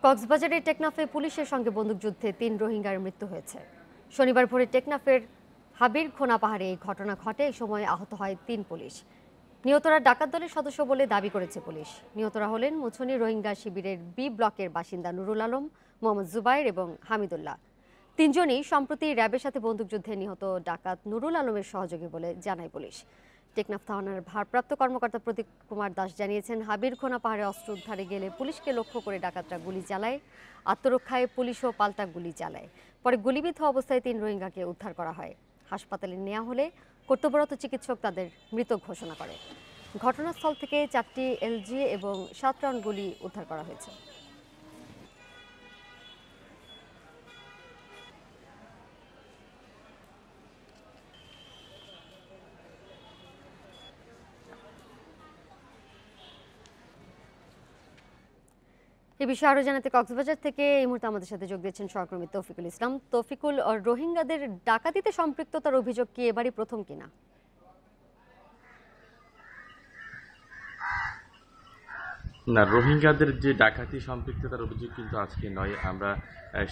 কক্সবাজারের টেকনাফে পুলিশের সঙ্গে বন্দুকযুদ্ধে ৩ রোহিঙ্গার মৃত্যু হয়েছে। শনিবার ভোরে টেকনাফের হাবির খোনা পাহাড়ে এই ঘটনা ঘটে। এই সময় আহত হয় ৩ পুলিশ। নিহতরা ডাকাত দলের সদস্য বলে দাবি করেছে পুলিশ। নিহতরা হলেন মুছনি রোহিঙ্গা শিবিরের বি ব্লকের বাসিন্দা নুরুল আলম, মোহাম্মদ জুবাইর এবং হামিদুল্লাহ। তিনজনই সম্প্রতি র্যাবের সাথে বন্দুকযুদ্ধে নিহত ডাকাত নুরুল আলমের সহযোগী বলে জানায় পুলিশ। টেকনাফ থানার ভারপ্রাপ্ত কর্মকর্তা প্রতীক কুমার দাস জানিয়েছেন, হাবির খোনা পাহাড়ে অস্ত্র উদ্ধারে গেলে পুলিশকে লক্ষ্য করে ডাকাতরা গুলি চালায়। আত্মরক্ষায় পুলিশও পাল্টা গুলি চালায়। পরে গুলিবিদ্ধ অবস্থায় ৩ রোহিঙ্গাকে উদ্ধার করা হয়। হাসপাতালে নেওয়া হলে কর্তব্যরত চিকিৎসক তাদের মৃত ঘোষণা করে। ঘটনাস্থল থেকে 4টি এলজি এবং 7 রাউন্ড গুলি উদ্ধার করা হয়েছে। এ বিষয়ে আরো জানাতে কক্সবাজার থেকে এই মুহূর্তে আমাদের সাথে যোগ দিয়েছেন সহকর্মী তৌফিকুল ইসলাম। তৌফিকুল, রোহিঙ্গাদের ডাকাতিতে সম্পৃক্ততার অভিযোগ কি এবারই প্রথম কিনা? না, রোহিঙ্গাদের যে ডাকাতি সম্পৃক্ততার অভিযোগ কিন্তু আজকে নয়। আমরা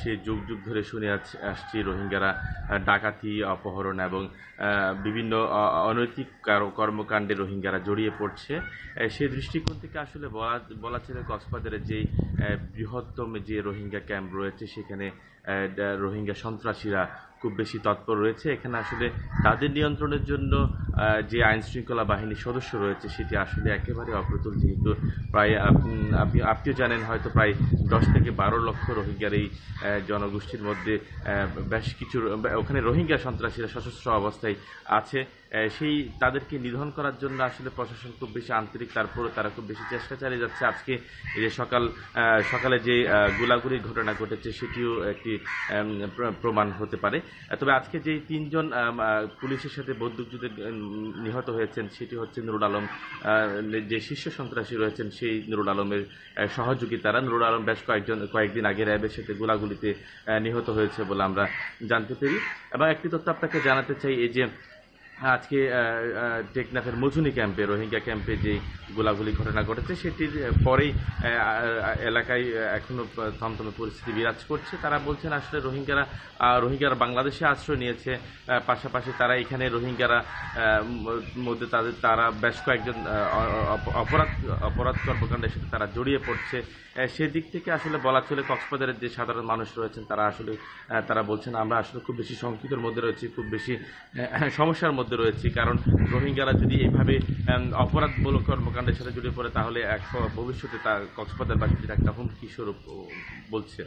সেই যুগ যুগ ধরে শুনে আসছি রোহিঙ্গারা ডাকাতি, অপহরণ এবং বিভিন্ন অনৈতিক কর্মকাণ্ডে রোহিঙ্গারা জড়িয়ে পড়ছে। সেই দৃষ্টিকোণ থেকে আসলে বলা ছিল কক্সবাজারের যে বৃহত্তম যে রোহিঙ্গা ক্যাম্প রয়েছে সেখানে রোহিঙ্গা সন্ত্রাসীরা খুব বেশি তৎপর রয়েছে। এখানে আসলে তাদের নিয়ন্ত্রণের জন্য যে আইন শৃঙ্খলা বাহিনীর সদস্য রয়েছে সেটি আসলে একেবারে অপ্রতুল। যেহেতু প্রায় আপনিও জানেন হয়তো প্রায় 10 থেকে 12 লক্ষ রোহিঙ্গার এই জনগোষ্ঠীর মধ্যে বেশ কিছু ওখানে রোহিঙ্গা সন্ত্রাসীরা সশস্ত্র অবস্থায় আছে। সেই তাদেরকে নিধন করার জন্য আসলে প্রশাসন খুব বেশি আন্তরিক, তারপরে তারা খুব বেশি চেষ্টা চালিয়ে যাচ্ছে। আজকে এই যে সকালে যে গোলাগুলির ঘটনা ঘটেছে সেটিও একটি প্রমাণ হতে পারে। তবে আজকে যে 3 জন পুলিশের সাথে বন্দুকযুদ্ধে নিহত হয়েছেন সেটি হচ্ছে নুরুল আলম, যে শীর্ষ সন্ত্রাসী রয়েছেন সেই নুরুল আলমের সহযোগী তারা। নুরুল আলম বেশ কয়েকদিন আগে র্যাবের সাথে গোলাগুলিতে নিহত হয়েছে বলে আমরা জানতে পারি। এবং একটি তথ্য আপনাকে জানাতে চাই, এই যে আজকে টেকনাফের মুছনি ক্যাম্পে, রোহিঙ্গা ক্যাম্পে যে গোলাগুলি ঘটনা ঘটেছে সেটির পরেই এলাকায় এখনো থমথমে পরিস্থিতি বিরাজ করছে। তারা বলছেন আসলে রোহিঙ্গারা বাংলাদেশে আশ্রয় নিয়েছে, পাশাপাশি তারা এখানে রোহিঙ্গারা মধ্যে তারা বেশ কয়েকজন অপরাধ কর্মকাণ্ডের সাথে তারা জড়িয়ে পড়ছে। সেদিক থেকে আসলে বলা চলে কক্সবাজারের যে সাধারণ মানুষ রয়েছেন তারা বলছেন আমরা আসলে খুব বেশি শঙ্কিতর মধ্যে রয়েছি, খুব বেশি সমস্যার মধ্যে রয়েছি। কারণ রোহিঙ্গারা যদি এইভাবে অপরাধমূলক কর্মকাণ্ডের সাথে জড়িয়ে পড়ে তাহলে ভবিষ্যতে তার কক্সবাজারবাসীদের একটা হুমকি স্বরূপ বলছে।